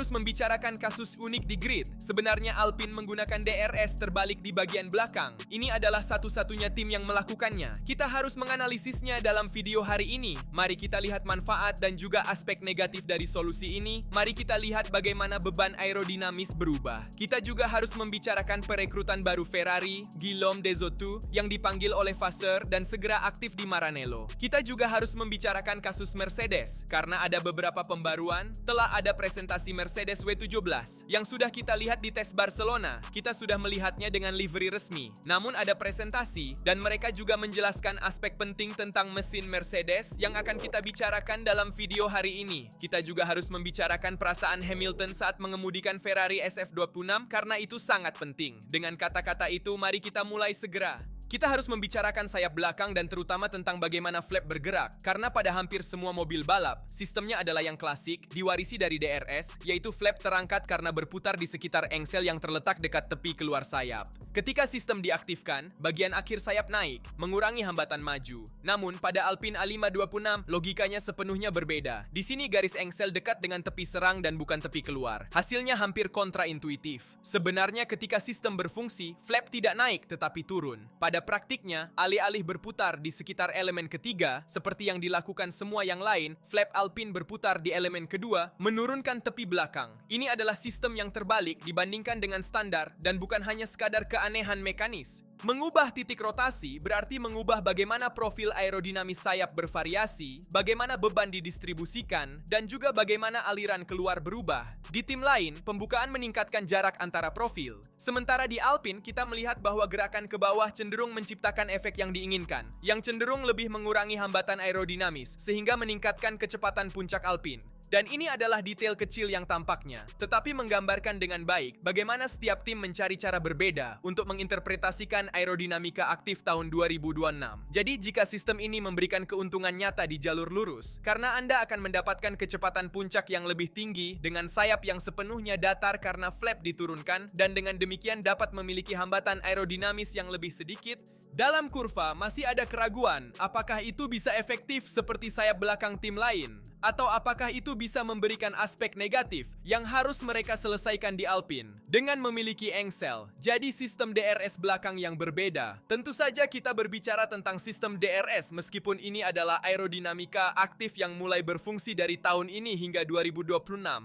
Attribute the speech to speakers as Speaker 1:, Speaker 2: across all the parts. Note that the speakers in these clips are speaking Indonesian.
Speaker 1: harus membicarakan kasus unik di grid. Sebenarnya Alpine menggunakan DRS terbalik di bagian belakang. Ini adalah satu-satunya tim yang melakukannya. Kita harus menganalisisnya dalam video hari ini. Mari kita lihat manfaat dan juga aspek negatif dari solusi ini. Mari kita lihat bagaimana beban aerodinamis berubah. Kita juga harus membicarakan perekrutan baru Ferrari, Guillaume Desoto, yang dipanggil oleh Vasseur dan segera aktif di Maranello. Kita juga harus membicarakan kasus Mercedes, karena ada beberapa pembaruan. Telah ada presentasi Mercedes W17 yang sudah kita lihat di tes Barcelona. Kita sudah melihatnya dengan livery resmi. Namun ada presentasi dan mereka juga menjelaskan aspek penting tentang mesin Mercedes yang akan kita bicarakan dalam video hari ini. Kita juga harus membicarakan perasaan Hamilton saat mengemudikan Ferrari SF26 karena itu sangat penting. Dengan kata-kata itu, mari kita mulai segera. Kita harus membicarakan sayap belakang dan terutama tentang bagaimana flap bergerak. Karena pada hampir semua mobil balap, sistemnya adalah yang klasik, diwarisi dari DRS, yaitu flap terangkat karena berputar di sekitar engsel yang terletak dekat tepi keluar sayap. Ketika sistem diaktifkan, bagian akhir sayap naik, mengurangi hambatan maju. Namun, pada Alpine A526, logikanya sepenuhnya berbeda. Di sini garis engsel dekat dengan tepi serang dan bukan tepi keluar. Hasilnya hampir kontraintuitif. Sebenarnya ketika sistem berfungsi, flap tidak naik tetapi turun. Pada praktiknya, alih-alih berputar di sekitar elemen ketiga, seperti yang dilakukan semua yang lain, flap Alpine berputar di elemen kedua, menurunkan tepi belakang. Ini adalah sistem yang terbalik dibandingkan dengan standar dan bukan hanya sekadar keanehan mekanis. Mengubah titik rotasi berarti mengubah bagaimana profil aerodinamis sayap bervariasi, bagaimana beban didistribusikan, dan juga bagaimana aliran keluar berubah. Di tim lain, pembukaan meningkatkan jarak antara profil. Sementara di Alpine, kita melihat bahwa gerakan ke bawah cenderung menciptakan efek yang diinginkan, yang cenderung lebih mengurangi hambatan aerodinamis, sehingga meningkatkan kecepatan puncak Alpine. Dan ini adalah detail kecil yang tampaknya, tetapi menggambarkan dengan baik bagaimana setiap tim mencari cara berbeda untuk menginterpretasikan aerodinamika aktif tahun 2026. Jadi jika sistem ini memberikan keuntungan nyata di jalur lurus, karena Anda akan mendapatkan kecepatan puncak yang lebih tinggi dengan sayap yang sepenuhnya datar karena flap diturunkan, dan dengan demikian dapat memiliki hambatan aerodinamis yang lebih sedikit. Dalam kurva masih ada keraguan, apakah itu bisa efektif seperti sayap belakang tim lain? Atau apakah itu bisa memberikan aspek negatif yang harus mereka selesaikan di Alpine dengan memiliki engsel, jadi sistem DRS belakang yang berbeda. Tentu saja kita berbicara tentang sistem DRS meskipun ini adalah aerodinamika aktif yang mulai berfungsi dari tahun ini hingga 2026,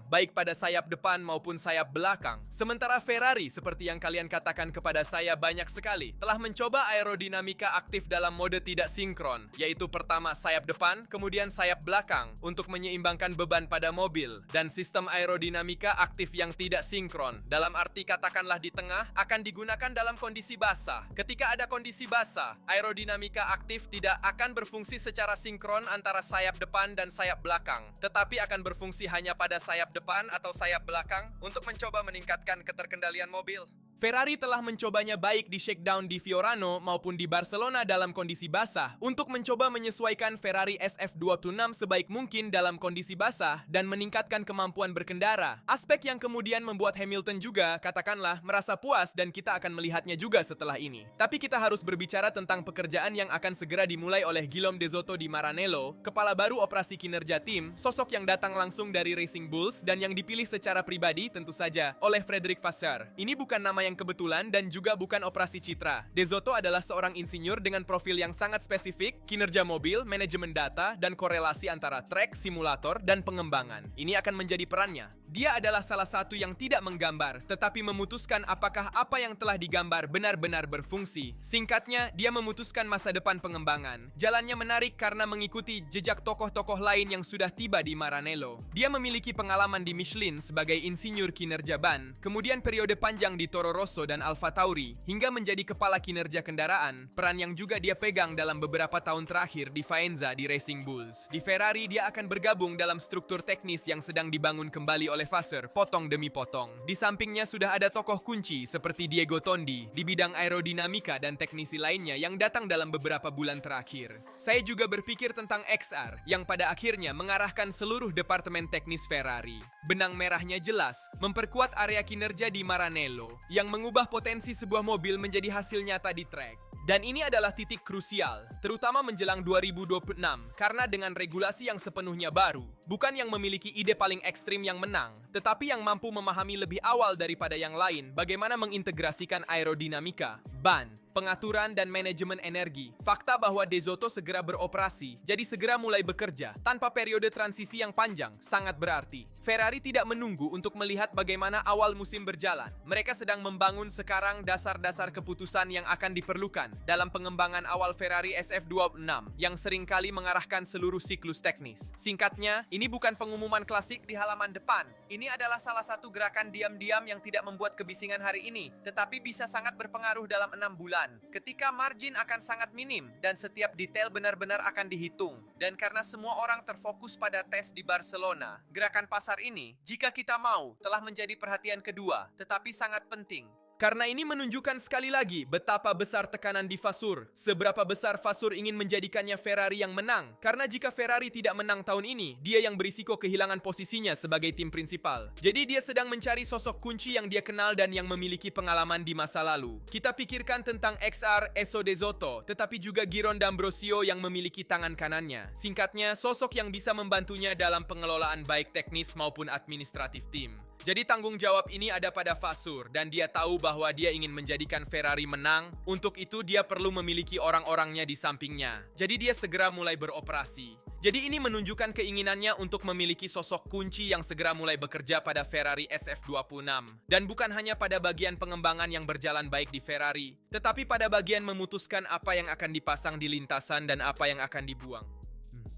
Speaker 1: baik pada sayap depan maupun sayap belakang. Sementara Ferrari, seperti yang kalian katakan kepada saya banyak sekali, telah mencoba aerodinamika aktif dalam mode tidak sinkron, yaitu pertama sayap depan, kemudian sayap belakang, untuk menyeimbangkan beban pada mobil, dan sistem aerodinamika aktif yang tidak sinkron, dalam arti katakanlah di tengah, akan digunakan dalam kondisi basah. Ketika ada kondisi basah, aerodinamika aktif tidak akan berfungsi secara sinkron antara sayap depan dan sayap belakang, tetapi akan berfungsi hanya pada sayap depan atau sayap belakang untuk mencoba meningkatkan keterkendalian mobil. Ferrari telah mencobanya baik di shakedown di Fiorano maupun di Barcelona dalam kondisi basah untuk mencoba menyesuaikan Ferrari SF26 sebaik mungkin dalam kondisi basah dan meningkatkan kemampuan berkendara. Aspek yang kemudian membuat Hamilton juga, katakanlah, merasa puas dan kita akan melihatnya juga setelah ini. Tapi kita harus berbicara tentang pekerjaan yang akan segera dimulai oleh Guillaume Desoto di Maranello, kepala baru operasi kinerja tim, sosok yang datang langsung dari Racing Bulls dan yang dipilih secara pribadi tentu saja oleh Frederic Vasseur. Ini bukan nama yang kebetulan dan juga bukan operasi citra. Desoto adalah seorang insinyur dengan profil yang sangat spesifik, kinerja mobil, manajemen data, dan korelasi antara track, simulator, dan pengembangan. Ini akan menjadi perannya. Dia adalah salah satu yang tidak menggambar, tetapi memutuskan apakah apa yang telah digambar benar-benar berfungsi. Singkatnya, dia memutuskan masa depan pengembangan. Jalannya menarik karena mengikuti jejak tokoh-tokoh lain yang sudah tiba di Maranello. Dia memiliki pengalaman di Michelin sebagai insinyur kinerja ban, kemudian periode panjang di Toro Rosso dan Alfa Tauri, hingga menjadi kepala kinerja kendaraan, peran yang juga dia pegang dalam beberapa tahun terakhir di Faenza di Racing Bulls. Di Ferrari, dia akan bergabung dalam struktur teknis yang sedang dibangun kembali oleh Vasseur, potong demi potong. Di sampingnya sudah ada tokoh kunci seperti Diego Tondi di bidang aerodinamika dan teknisi lainnya yang datang dalam beberapa bulan terakhir. Saya juga berpikir tentang XR yang pada akhirnya mengarahkan seluruh departemen teknis Ferrari. Benang merahnya jelas, memperkuat area kinerja di Maranello yang mengubah potensi sebuah mobil menjadi hasil nyata di track. Dan ini adalah titik krusial, terutama menjelang 2026, karena dengan regulasi yang sepenuhnya baru, Bukan yang memiliki ide paling ekstrim yang menang, tetapi yang mampu memahami lebih awal daripada yang lain bagaimana mengintegrasikan aerodinamika, ban, pengaturan dan manajemen energi. Fakta bahwa De Soto segera beroperasi, jadi segera mulai bekerja, tanpa periode transisi yang panjang, sangat berarti. Ferrari tidak menunggu untuk melihat bagaimana awal musim berjalan. Mereka sedang membangun sekarang dasar-dasar keputusan yang akan diperlukan dalam pengembangan awal Ferrari SF26 yang seringkali mengarahkan seluruh siklus teknis. Singkatnya, ini bukan pengumuman klasik di halaman depan. Ini adalah salah satu gerakan diam-diam yang tidak membuat kebisingan hari ini, tetapi bisa sangat berpengaruh dalam 6 bulan. Ketika margin akan sangat minim dan setiap detail benar-benar akan dihitung. Dan karena semua orang terfokus pada tes di Barcelona, gerakan pasar ini, jika kita mau, telah menjadi perhatian kedua, tetapi sangat penting. Karena ini menunjukkan sekali lagi betapa besar tekanan di Vasseur. Seberapa besar Vasseur ingin menjadikannya Ferrari yang menang. Karena jika Ferrari tidak menang tahun ini, dia yang berisiko kehilangan posisinya sebagai tim prinsipal. Jadi dia sedang mencari sosok kunci yang dia kenal dan yang memiliki pengalaman di masa lalu. Kita pikirkan tentang XR Esso De Soto, tetapi juga Giron D'Ambrosio yang memiliki tangan kanannya. Singkatnya, sosok yang bisa membantunya dalam pengelolaan baik teknis maupun administratif tim. Jadi tanggung jawab ini ada pada Vasseur dan dia tahu bahwa dia ingin menjadikan Ferrari menang. Untuk itu dia perlu memiliki orang-orangnya di sampingnya. Jadi dia segera mulai beroperasi. Jadi ini menunjukkan keinginannya untuk memiliki sosok kunci yang segera mulai bekerja pada Ferrari SF26. Dan bukan hanya pada bagian pengembangan yang berjalan baik di Ferrari, tetapi pada bagian memutuskan apa yang akan dipasang di lintasan dan apa yang akan dibuang.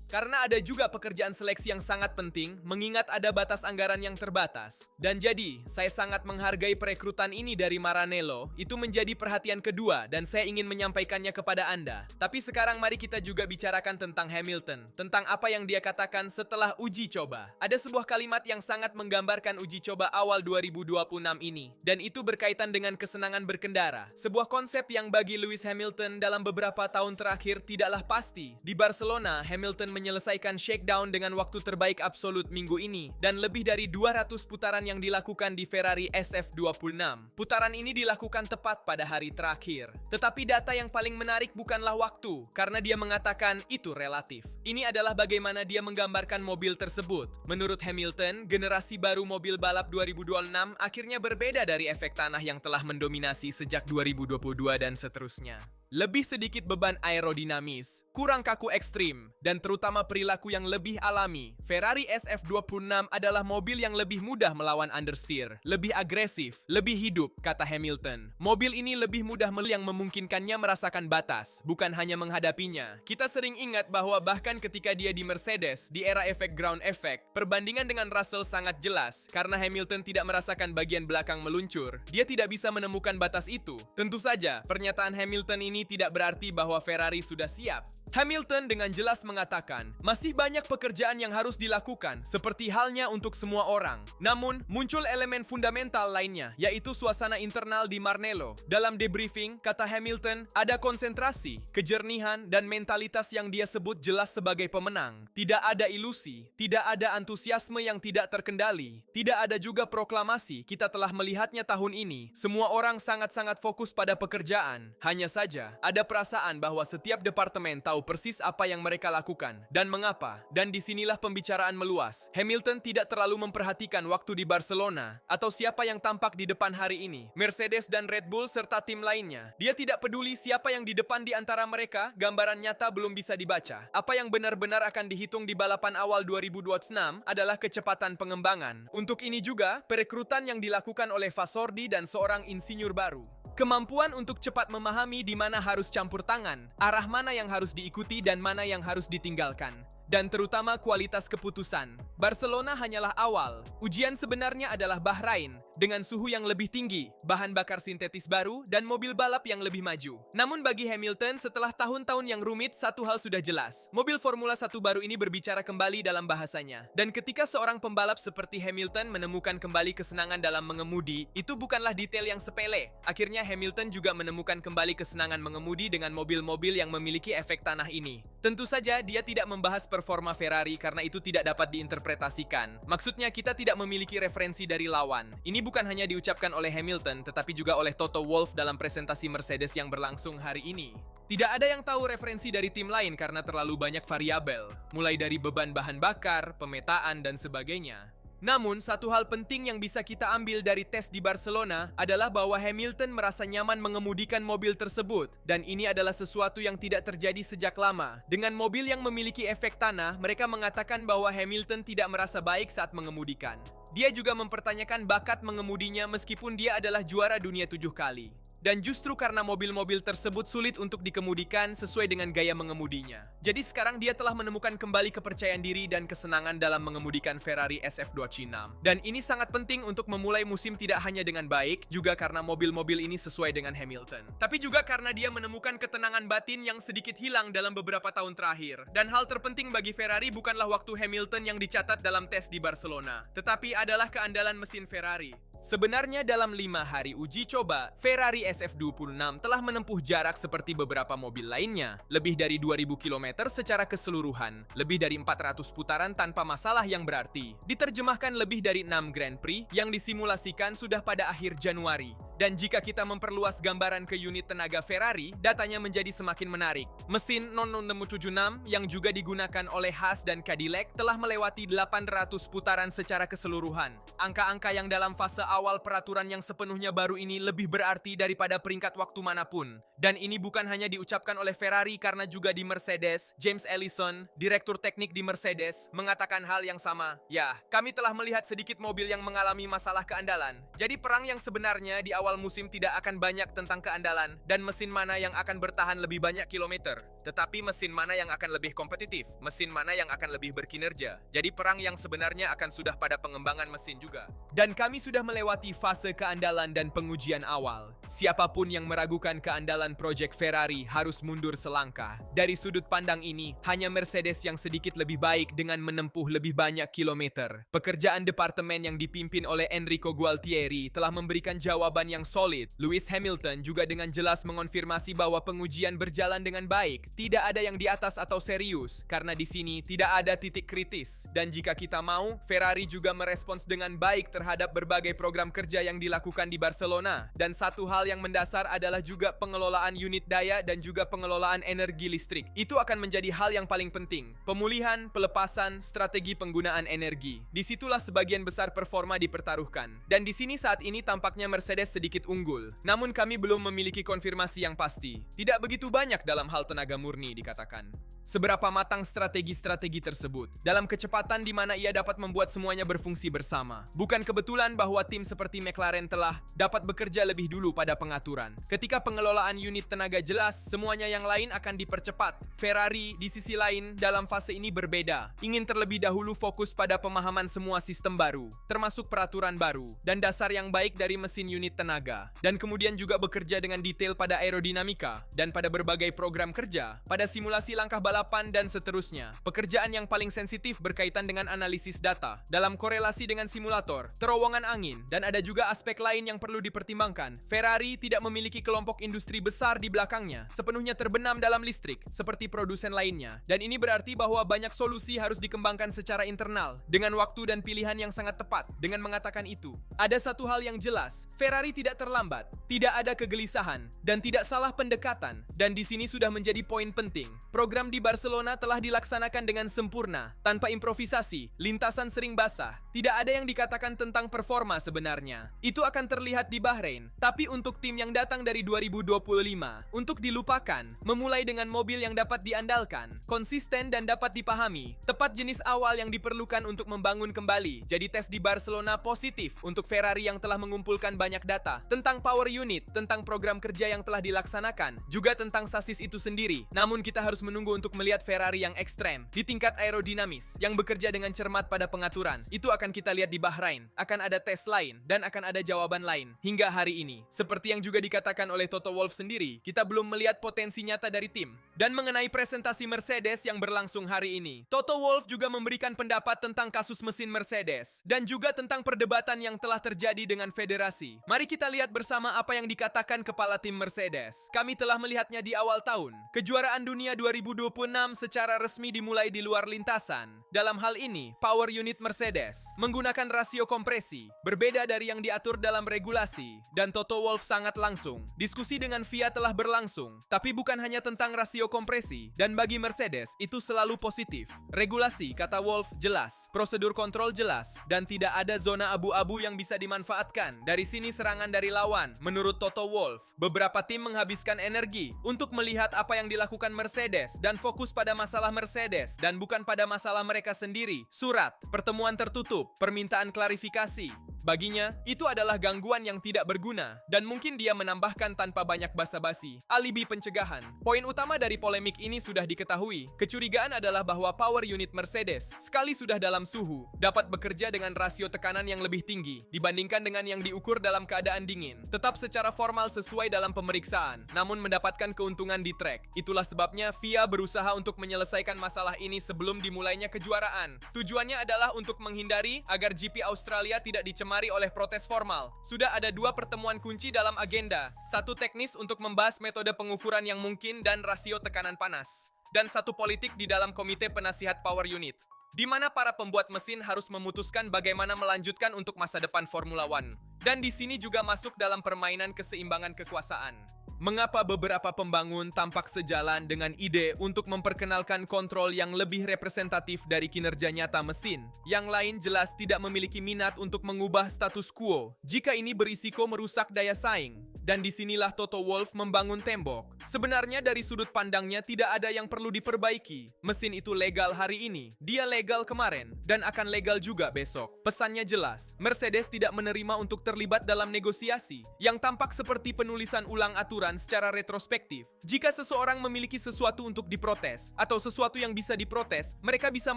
Speaker 1: Karena ada juga pekerjaan seleksi yang sangat penting, mengingat ada batas anggaran yang terbatas. Dan jadi, saya sangat menghargai perekrutan ini dari Maranello, itu menjadi perhatian kedua dan saya ingin menyampaikannya kepada Anda. Tapi sekarang mari kita juga bicarakan tentang Hamilton, tentang apa yang dia katakan setelah uji coba. Ada sebuah kalimat yang sangat menggambarkan uji coba awal 2026 ini, dan itu berkaitan dengan kesenangan berkendara. Sebuah konsep yang bagi Lewis Hamilton dalam beberapa tahun terakhir tidaklah pasti. Di Barcelona, Hamilton menyelesaikan shakedown dengan waktu terbaik absolut minggu ini dan lebih dari 200 putaran yang dilakukan di Ferrari SF26. Putaran ini dilakukan tepat pada hari terakhir. Tetapi data yang paling menarik bukanlah waktu, karena dia mengatakan itu relatif. Ini adalah bagaimana dia menggambarkan mobil tersebut. Menurut Hamilton, generasi baru mobil balap 2026 akhirnya berbeda dari efek tanah yang telah mendominasi sejak 2022 dan seterusnya. Lebih sedikit beban aerodinamis, kurang kaku ekstrim, dan terutama perilaku yang lebih alami. Ferrari SF26 adalah mobil yang lebih mudah melawan understeer, lebih agresif, lebih hidup, kata Hamilton. Mobil ini lebih mudah yang memungkinkannya merasakan batas, bukan hanya menghadapinya. Kita sering ingat bahwa bahkan ketika dia di Mercedes, di era efek ground effect, perbandingan dengan Russell sangat jelas, karena Hamilton tidak merasakan bagian belakang meluncur. Dia tidak bisa menemukan batas itu. Tentu saja, pernyataan Hamilton ini tidak berarti bahwa Ferrari sudah siap. Hamilton dengan jelas mengatakan, masih banyak pekerjaan yang harus dilakukan, seperti halnya untuk semua orang. Namun, muncul elemen fundamental lainnya, yaitu suasana internal di Maranello. Dalam debriefing, kata Hamilton, ada konsentrasi, kejernihan, dan mentalitas yang dia sebut jelas sebagai pemenang. Tidak ada ilusi, tidak ada antusiasme yang tidak terkendali, tidak ada juga proklamasi. Kita telah melihatnya tahun ini. Semua orang sangat-sangat fokus pada pekerjaan. Hanya saja, ada perasaan bahwa setiap departemen tahu persis apa yang mereka lakukan dan mengapa. Dan disinilah pembicaraan meluas. Hamilton tidak terlalu memperhatikan waktu di Barcelona atau siapa yang tampak di depan hari ini. Mercedes dan Red Bull serta tim lainnya. Dia tidak peduli siapa yang di depan di antara mereka, gambaran nyata belum bisa dibaca. Apa yang benar-benar akan dihitung di balapan awal 2026 adalah kecepatan pengembangan. Untuk ini juga, perekrutan yang dilakukan oleh Vassordi dan seorang insinyur baru. Kemampuan untuk cepat memahami di mana harus campur tangan, arah mana yang harus diikuti dan mana yang harus ditinggalkan. Dan terutama kualitas keputusan. Barcelona hanyalah awal. Ujian sebenarnya adalah Bahrain, dengan suhu yang lebih tinggi, bahan bakar sintetis baru, dan mobil balap yang lebih maju. Namun bagi Hamilton, setelah tahun-tahun yang rumit, satu hal sudah jelas. Mobil Formula 1 baru ini berbicara kembali dalam bahasanya. Dan ketika seorang pembalap seperti Hamilton menemukan kembali kesenangan dalam mengemudi, itu bukanlah detail yang sepele. Akhirnya Hamilton juga menemukan kembali kesenangan mengemudi dengan mobil-mobil yang memiliki efek tanah ini. Tentu saja dia tidak membahas performa performa Ferrari karena itu tidak dapat diinterpretasikan. Maksudnya kita tidak memiliki referensi dari lawan. Ini bukan hanya diucapkan oleh Hamilton, tetapi juga oleh Toto Wolff dalam presentasi Mercedes yang berlangsung hari ini. Tidak ada yang tahu referensi dari tim lain karena terlalu banyak variabel, mulai dari beban bahan bakar, pemetaan, dan sebagainya. Namun, satu hal penting yang bisa kita ambil dari tes di Barcelona adalah bahwa Hamilton merasa nyaman mengemudikan mobil tersebut, dan ini adalah sesuatu yang tidak terjadi sejak lama. Dengan mobil yang memiliki efek tanah, mereka mengatakan bahwa Hamilton tidak merasa baik saat mengemudikan. Dia juga mempertanyakan bakat mengemudinya meskipun dia adalah juara dunia 7 kali. Dan justru karena mobil-mobil tersebut sulit untuk dikemudikan sesuai dengan gaya mengemudinya. Jadi sekarang dia telah menemukan kembali kepercayaan diri dan kesenangan dalam mengemudikan Ferrari SF256. Dan ini sangat penting untuk memulai musim tidak hanya dengan baik, juga karena mobil-mobil ini sesuai dengan Hamilton. Tapi juga karena dia menemukan ketenangan batin yang sedikit hilang dalam beberapa tahun terakhir. Dan hal terpenting bagi Ferrari bukanlah waktu Hamilton yang dicatat dalam tes di Barcelona, tetapi adalah keandalan mesin Ferrari. Sebenarnya dalam 5 hari uji coba, Ferrari SF26 telah menempuh jarak seperti beberapa mobil lainnya, lebih dari 2000 km secara keseluruhan, lebih dari 400 putaran tanpa masalah yang berarti. Diterjemahkan lebih dari 6 Grand Prix yang disimulasikan sudah pada akhir Januari. Dan jika kita memperluas gambaran ke unit tenaga Ferrari, datanya menjadi semakin menarik. Mesin 0676 yang juga digunakan oleh Haas dan Cadillac telah melewati 800 putaran secara keseluruhan. Angka-angka yang dalam fase awal peraturan yang sepenuhnya baru ini lebih berarti daripada peringkat waktu manapun. Dan ini bukan hanya diucapkan oleh Ferrari karena juga di Mercedes, James Allison, direktur teknik di Mercedes, mengatakan hal yang sama. Ya, kami telah melihat sedikit mobil yang mengalami masalah keandalan. Jadi perang yang sebenarnya di awal musim tidak akan banyak tentang keandalan dan mesin mana yang akan bertahan lebih banyak kilometer, tetapi mesin mana yang akan lebih kompetitif, mesin mana yang akan lebih berkinerja. Jadi perang yang sebenarnya akan sudah pada pengembangan mesin juga. Dan kami sudah melewati fase keandalan dan pengujian awal. Siapapun yang meragukan keandalan proyek Ferrari harus mundur selangkah. Dari sudut pandang ini, hanya Mercedes yang sedikit lebih baik dengan menempuh lebih banyak kilometer. Pekerjaan departemen yang dipimpin oleh Enrico Gualtieri telah memberikan jawaban yang solid. Lewis Hamilton juga dengan jelas mengonfirmasi bahwa pengujian berjalan dengan baik. Tidak ada yang di atas atau serius, karena di sini tidak ada titik kritis. Dan jika kita mau, Ferrari juga merespons dengan baik terhadap berbagai program kerja yang dilakukan di Barcelona. Dan satu hal yang mendasar adalah juga pengelolaan unit daya dan juga pengelolaan energi listrik. Itu akan menjadi hal yang paling penting. Pemulihan, pelepasan, strategi penggunaan energi. Disitulah sebagian besar performa dipertaruhkan. Dan di sini saat ini tampaknya Mercedes sedikit unggul. Namun kami belum memiliki konfirmasi yang pasti. Tidak begitu banyak dalam hal tenaga murni dikatakan. Seberapa matang strategi-strategi tersebut dalam kecepatan di mana ia dapat membuat semuanya berfungsi bersama. Bukan kebetulan bahwa tim seperti McLaren telah dapat bekerja lebih dulu pada pengaturan. Ketika pengelolaan unit tenaga jelas, semuanya yang lain akan dipercepat. Ferrari di sisi lain dalam fase ini berbeda. Ingin terlebih dahulu fokus pada pemahaman semua sistem baru, termasuk peraturan baru, dan dasar yang baik dari mesin unit tenaga. Dan kemudian juga bekerja dengan detail pada aerodinamika, dan pada berbagai program kerja, pada simulasi langkah balapan dan seterusnya. Pekerjaan yang paling sensitif berkaitan dengan analisis data, dalam korelasi dengan simulator, terowongan angin, dan ada juga aspek lain yang perlu dipertimbangkan. Ferrari tidak memiliki kelompok industri besar di belakangnya, sepenuhnya terbenam dalam listrik, seperti produsen lainnya. Dan ini berarti bahwa banyak solusi harus dikembangkan secara internal, dengan waktu dan pilihan yang sangat tepat. Dengan mengatakan itu, ada satu hal yang jelas, Ferrari tidak terlambat, tidak ada kegelisahan, dan tidak salah pendekatan. Dan di sini sudah menjadi poin penting. Program di Barcelona telah dilaksanakan dengan sempurna, tanpa improvisasi, lintasan sering basah. Tidak ada yang dikatakan tentang performa sebenarnya. Itu akan terlihat di Bahrain. Tapi untuk tim yang datang dari 2025, untuk dilupakan, memulai dengan mobil yang dapat diandalkan, konsisten dan dapat dipahami, tepat jenis awal yang diperlukan untuk membangun kembali. Jadi tes di Barcelona positif untuk Ferrari yang telah mengumpulkan banyak data tentang power unit, tentang program kerja yang telah dilaksanakan, juga tentang sasis itu sendiri. Namun kita harus menunggu untuk melihat Ferrari yang ekstrem di tingkat aerodinamis yang bekerja dengan cermat pada pengaturan. Itu akan kita lihat di Bahrain. Akan ada tes lain dan akan ada jawaban lain hingga hari ini. Seperti yang juga dikatakan oleh Toto Wolff sendiri, kita belum melihat potensi nyata dari tim. Dan mengenai presentasi Mercedes yang berlangsung hari ini, Toto Wolff juga memberikan pendapat tentang kasus mesin Mercedes dan juga tentang perdebatan yang telah terjadi dengan federasi. Mari kita lihat bersama apa yang dikatakan kepala tim Mercedes. Kami telah melihatnya di awal tahun. Kejuaraan dunia 2025 2006 secara resmi dimulai di luar lintasan. Dalam hal ini, power unit Mercedes menggunakan rasio kompresi, berbeda dari yang diatur dalam regulasi, dan Toto Wolff sangat langsung. Diskusi dengan FIA telah berlangsung, tapi bukan hanya tentang rasio kompresi, dan bagi Mercedes itu selalu positif. Regulasi, kata Wolff, jelas, prosedur kontrol jelas, dan tidak ada zona abu-abu yang bisa dimanfaatkan. Dari sini serangan dari lawan. Menurut Toto Wolff, beberapa tim menghabiskan energi untuk melihat apa yang dilakukan Mercedes dan fokus pada masalah Mercedes dan bukan pada masalah mereka sendiri. Surat, pertemuan tertutup, permintaan klarifikasi. Baginya, itu adalah gangguan yang tidak berguna, dan mungkin dia menambahkan tanpa banyak basa-basi, alibi pencegahan. Poin utama dari polemik ini sudah diketahui. Kecurigaan adalah bahwa power unit Mercedes, sekali sudah dalam suhu, dapat bekerja dengan rasio tekanan yang lebih tinggi dibandingkan dengan yang diukur dalam keadaan dingin. Tetap secara formal sesuai dalam pemeriksaan, namun mendapatkan keuntungan di trek. Itulah sebabnya FIA berusaha untuk menyelesaikan masalah ini sebelum dimulainya kejuaraan. Tujuannya adalah untuk menghindari agar GP Australia tidak dicemari oleh protes formal. Sudah ada 2 pertemuan kunci dalam agenda. 1 teknis untuk membahas metode pengukuran yang mungkin dan rasio tekanan panas. Dan 1 politik di dalam komite penasihat power unit, di mana para pembuat mesin harus memutuskan bagaimana melanjutkan untuk masa depan Formula One. Dan di sini juga masuk dalam permainan keseimbangan kekuasaan. Mengapa beberapa pembangun tampak sejalan dengan ide untuk memperkenalkan kontrol yang lebih representatif dari kinerja nyata mesin? Yang lain jelas tidak memiliki minat untuk mengubah status quo jika ini berisiko merusak daya saing. Dan disinilah Toto Wolff membangun tembok. Sebenarnya dari sudut pandangnya tidak ada yang perlu diperbaiki. Mesin itu legal hari ini, dia legal kemarin, dan akan legal juga besok. Pesannya jelas, Mercedes tidak menerima untuk terlibat dalam negosiasi yang tampak seperti penulisan ulang aturan secara retrospektif. Jika seseorang memiliki sesuatu untuk diprotes, atau sesuatu yang bisa diprotes, mereka bisa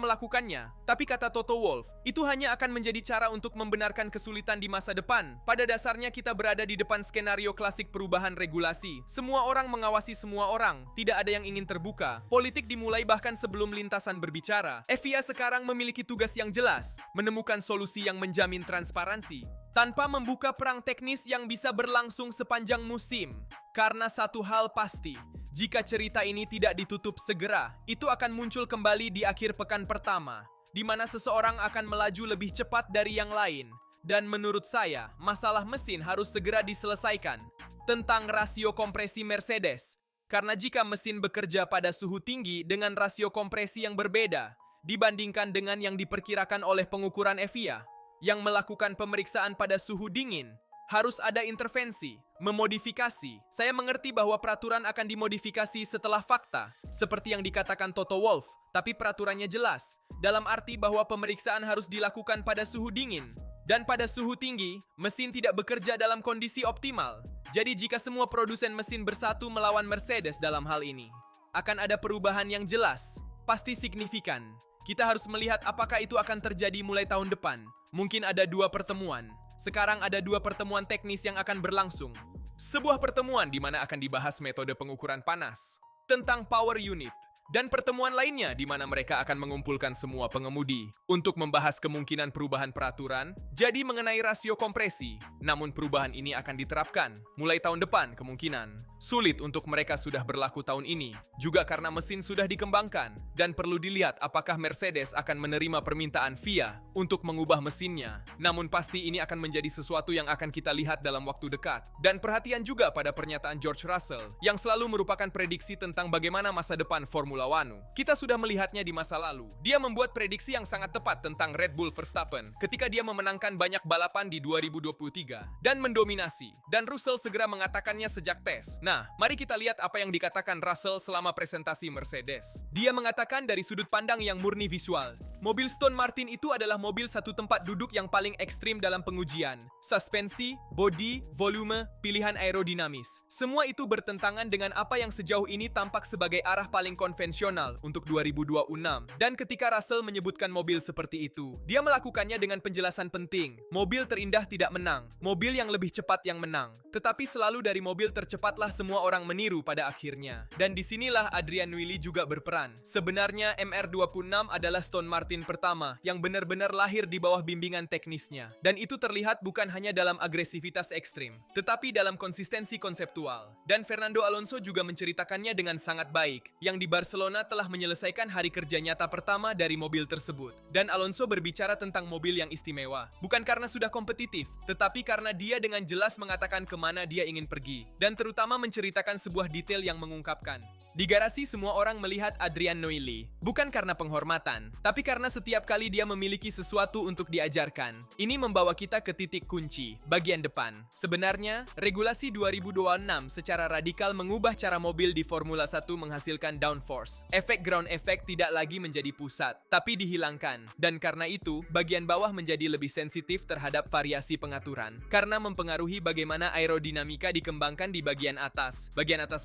Speaker 1: melakukannya. Tapi kata Toto Wolff, itu hanya akan menjadi cara untuk membenarkan kesulitan di masa depan. Pada dasarnya kita berada di depan skenario klasik perubahan regulasi. Semua orang mengawasi semua orang, tidak ada yang ingin terbuka. Politik dimulai bahkan sebelum lintasan berbicara. FIA sekarang memiliki tugas yang jelas, menemukan solusi yang menjamin transparansi, tanpa membuka perang teknis yang bisa berlangsung sepanjang musim. Karena satu hal pasti, jika cerita ini tidak ditutup segera, itu akan muncul kembali di akhir pekan pertama, di mana seseorang akan melaju lebih cepat dari yang lain. Dan menurut saya, masalah mesin harus segera diselesaikan tentang rasio kompresi Mercedes. Karena jika mesin bekerja pada suhu tinggi dengan rasio kompresi yang berbeda dibandingkan dengan yang diperkirakan oleh pengukuran FIA yang melakukan pemeriksaan pada suhu dingin, harus ada intervensi, memodifikasi. Saya mengerti bahwa peraturan akan dimodifikasi setelah fakta, seperti yang dikatakan Toto Wolff, tapi peraturannya jelas, dalam arti bahwa pemeriksaan harus dilakukan pada suhu dingin. Dan pada suhu tinggi, mesin tidak bekerja dalam kondisi optimal. Jadi jika semua produsen mesin bersatu melawan Mercedes dalam hal ini, akan ada perubahan yang jelas, pasti signifikan. Kita harus melihat apakah itu akan terjadi mulai tahun depan. Mungkin ada 2 pertemuan. Sekarang ada 2 pertemuan teknis yang akan berlangsung. Sebuah pertemuan di mana akan dibahas metode pengukuran panas tentang power unit. Dan pertemuan lainnya di mana mereka akan mengumpulkan semua pengemudi untuk membahas kemungkinan perubahan peraturan jadi mengenai rasio kompresi. Namun perubahan ini akan diterapkan mulai tahun depan kemungkinan. Sulit untuk mereka sudah berlaku tahun ini, juga karena mesin sudah dikembangkan dan perlu dilihat apakah Mercedes akan menerima permintaan FIA untuk mengubah mesinnya. Namun pasti ini akan menjadi sesuatu yang akan kita lihat dalam waktu dekat. Dan perhatian juga pada pernyataan George Russell yang selalu merupakan prediksi tentang bagaimana masa depan Formula One. Kita sudah melihatnya di masa lalu. Dia membuat prediksi yang sangat tepat tentang Red Bull Verstappen ketika dia memenangkan banyak balapan di 2023 dan mendominasi. Dan Russell segera mengatakannya sejak tes. Nah, mari kita lihat apa yang dikatakan Russell selama presentasi Mercedes. Dia mengatakan dari sudut pandang yang murni visual, mobil Aston Martin itu adalah mobil satu tempat duduk yang paling ekstrim dalam pengujian. Suspensi, bodi, volume, pilihan aerodinamis. Semua itu bertentangan dengan apa yang sejauh ini tampak sebagai arah paling konvensional untuk 2026. Dan ketika Russell menyebutkan mobil seperti itu, dia melakukannya dengan penjelasan penting. Mobil terindah tidak menang, mobil yang lebih cepat yang menang. Tetapi selalu dari mobil tercepatlah semua orang meniru pada akhirnya. Dan disinilah Adrian Newey juga berperan. Sebenarnya MR26 adalah Aston Martin pertama yang benar-benar lahir di bawah bimbingan teknisnya. Dan itu terlihat bukan hanya dalam agresivitas ekstrim, tetapi dalam konsistensi konseptual. Dan Fernando Alonso juga menceritakannya dengan sangat baik, yang di Barcelona telah menyelesaikan hari kerja nyata pertama dari mobil tersebut. Dan Alonso berbicara tentang mobil yang istimewa, bukan karena sudah kompetitif, tetapi karena dia dengan jelas mengatakan kemana dia ingin pergi, dan terutama menceritakan sebuah detail yang mengungkapkan. Di garasi semua orang melihat Adrian Newey, bukan karena penghormatan, tapi karena setiap kali dia memiliki sesuatu untuk diajarkan. Ini membawa kita ke titik kunci, bagian depan. Sebenarnya, regulasi 2026 secara radikal mengubah cara mobil di Formula 1 menghasilkan downforce. Efek ground effect tidak lagi menjadi pusat, tapi dihilangkan. Dan karena itu, bagian bawah menjadi lebih sensitif terhadap variasi pengaturan, karena mempengaruhi bagaimana aerodinamika dikembangkan di bagian atas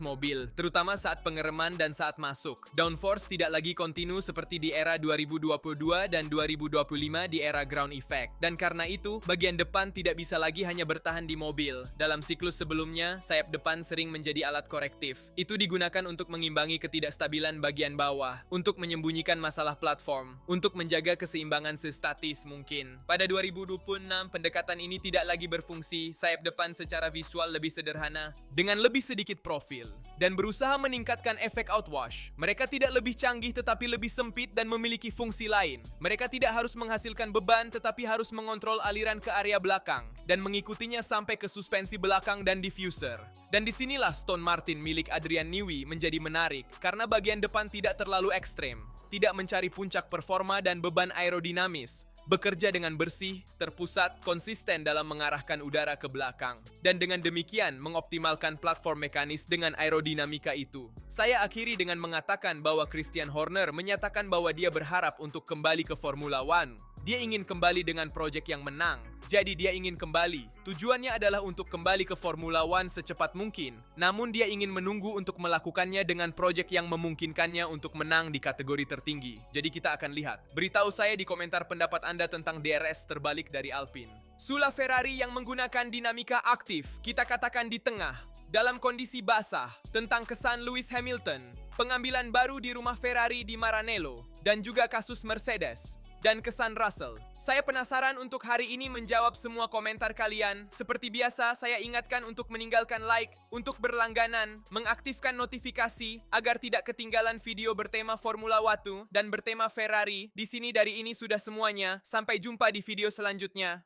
Speaker 1: mobil, terutama saat pengereman dan saat masuk. Downforce tidak lagi kontinu seperti di era 2022 dan 2025 di era ground effect. Dan karena itu, bagian depan tidak bisa lagi hanya bertahan di mobil. Dalam siklus sebelumnya, sayap depan sering menjadi alat korektif. Itu digunakan untuk mengimbangi ketidakstabilan bagian bawah, untuk menyembunyikan masalah platform, untuk menjaga keseimbangan sestatis mungkin. Pada 2026, pendekatan ini tidak lagi berfungsi, sayap depan secara visual lebih sederhana, dengan lebih sedikit profil, dan berusaha meningkatkan efek outwash. Mereka tidak lebih canggih tetapi lebih sempit dan memiliki fungsi lain. Mereka tidak harus menghasilkan beban tetapi harus mengontrol aliran ke area belakang dan mengikutinya sampai ke suspensi belakang dan diffuser. Dan disinilah Aston Martin milik Adrian Newey menjadi menarik karena bagian depan tidak terlalu ekstrem, tidak mencari puncak performa dan beban aerodinamis, bekerja dengan bersih, terpusat, konsisten dalam mengarahkan udara ke belakang. Dan dengan demikian mengoptimalkan platform mekanis dengan aerodinamika itu. Saya akhiri dengan mengatakan bahwa Christian Horner menyatakan bahwa dia berharap untuk kembali ke Formula One. Dia ingin kembali dengan proyek yang menang. Jadi dia ingin kembali. Tujuannya adalah untuk kembali ke Formula One secepat mungkin. Namun dia ingin menunggu untuk melakukannya dengan proyek yang memungkinkannya untuk menang di kategori tertinggi. Jadi kita akan lihat. Beritahu saya di komentar pendapat Anda tentang DRS terbalik dari Alpine. Sula Ferrari yang menggunakan dinamika aktif, kita katakan di tengah, dalam kondisi basah, tentang kesan Lewis Hamilton, pengambilan baru di rumah Ferrari di Maranello, dan juga kasus Mercedes dan kesan Russell. Saya penasaran untuk hari ini menjawab semua komentar kalian. Seperti biasa, saya ingatkan untuk meninggalkan like, untuk berlangganan, mengaktifkan notifikasi agar tidak ketinggalan video bertema Formula One dan bertema Ferrari. Di sini dari ini sudah semuanya. Sampai jumpa di video selanjutnya.